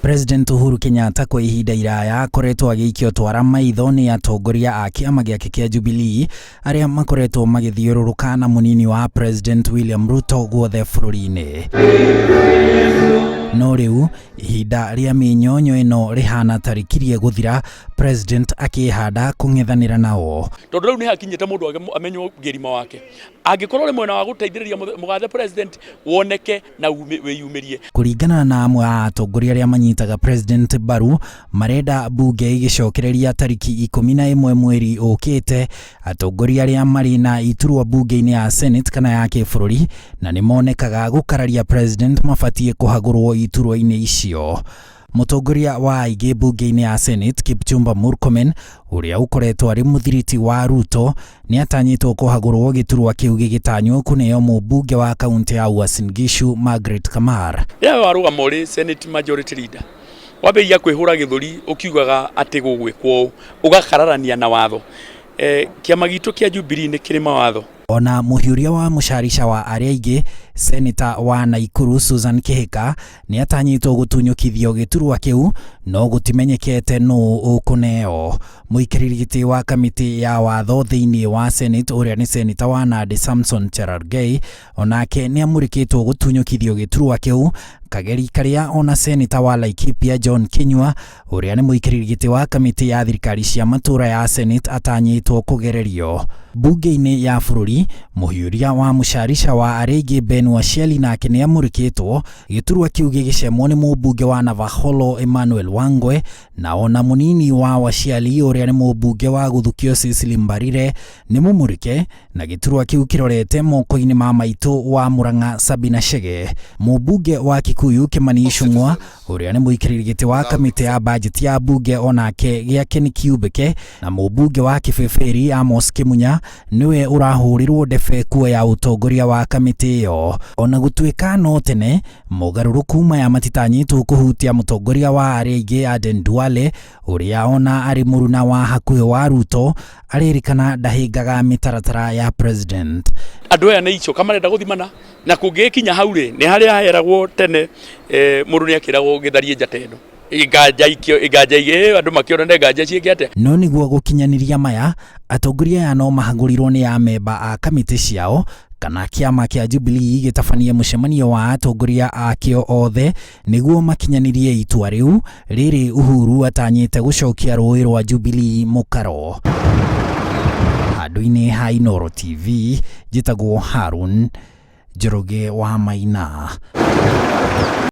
President Uhuru Kenyatta kwa ihinda iraya akoretwo agĩikio twara maitho nĩ atongoria a kĩama gĩake kĩa Jubilee arĩa makoretwo magĩthiũrũrũka na mũnini wa President William Ruto guothe bũrũri-inĩ. No rĩu ihinda rĩa mĩnyonyo ĩno rĩhana tarikirie gũthira, President akĩhanda kũng'ethanĩra nao. Tondũ rĩu nĩ hakinyĩte mũndũ amenywo ngĩrima wake. Angĩkorwo rĩ mwena wa gũteithĩrĩria mũgathe President woneke na wĩyumĩrie. Kũringana na amwe a atongoria arĩa manyitaga President mbaru, marenda bunge igĩcokereria tariki 11 mweri ũkĩte atongoria arĩa marĩ na iturwa bunge-inĩ ya Senate kana ya kĩbũrũri na nĩ monekaga gũkararia President mabatie kũhagũrwo iturwa-inĩ icio. Mũtongoria wa aingĩ bunge-inĩ ya Senate Kipchumba Murkomen ũrĩa ũkoretwo arĩ mũthiriti wa Ruto nĩ atanyĩtwo kũhagũrwo gĩturwa kĩu gĩgĩtanywo kũneo mũmbunge wa kaunti ya Uasin Gishu Margaret Kamar. Rĩrĩa warũgama ũrĩ Senate Majority Leader wambĩrĩria kwĩhũra gĩthũri ũkiugaga atĩ gũgwĩkwo ũgakararania na watho. Kĩama gitũ kĩa Jubilee nĩ kĩrĩ mawatho. Ona mũhiũria wa mũcarica wa arĩa aingĩ Senator wa Naikuru Susan Kihika nĩ atanyĩtwo gũtunyũkithio gĩturwa kĩu no gũtimenyekete nũ ũkũneo. Mũikarĩri gĩtĩ wa kamĩtĩ ya watho thĩinĩ wa Senate ũrĩa nĩ Senator wa Nandi Samson Cherargei onake nĩ amũrĩkĩtwo gũtunyũkithio gĩturwa kĩu, kageri karĩa ona Senator wa Laikipia John Kinyua ũrĩa nĩ mũikarĩri gĩtĩ wa kamĩtĩ ya thirikari cia matũra ya Senate atanyĩtwo kũgererio. Bunge-inĩ ya bũrũri mũhiũria wa mũcarica wa arĩa aingĩ Ben Washeli nake nĩ amũrĩkĩtwo gĩturwa kĩu gĩgĩcemwo nĩ mũmbunge wa Navakholo Emmanuel Wangwe na ona mũnini wa Washeli ũrĩa nĩ mũmbunge wa Gũthukio Cecily Mbarire nĩ mũmũrĩke na gĩturwa kĩu kĩrorete moko-inĩ ma maitũ wa Murang'a Sabina Chege. Mũmbunge wa Kikuyu Kimani Ichung'wa ũrĩa nĩ mũikarĩri gĩtĩ wa kamĩtĩ ya budget ya bunge onake gĩake nĩ kiumbĩke na mũmbunge wa Kibeberi Amos Kimunya niwe ũrahũrirwo ndebe kuoya ũtongoria wa kamĩtĩ ĩyo. Ona gũtuĩka no tene mogarũrũku maya matitanyĩtwo kũhutia mũtongoria wa arĩa aingĩ Aden Duale ũrĩa ona arĩ mũruna wa hakuhĩ wa Ruto arerĩkana ndahĩngaga mĩtaratara ya President. Andũ aya nĩ icoka marenda gũthimana na kũngĩkinya hau rĩ nĩ harĩa haheragwo tene mũndũ nĩ akĩragwo gĩtharie njata ĩno. Andũ makĩona nganja ciĩkĩte. No nĩguo gũkinyanĩria maya atongoria aya no mahagũrirwo nĩ amemba a kamĩtĩ ciao kana kĩama kĩa Jubilee gĩtabania mũcemanio wa atongoria akĩo othe nĩguo makinyanĩrie itua rĩu rĩrĩ Uhuru atanyĩte gũcokia rũĩ rwa Jubilee mũkaro. Handũ-inĩ ha Inooro TV njĩtagwo Harun Njoroge wa Maina.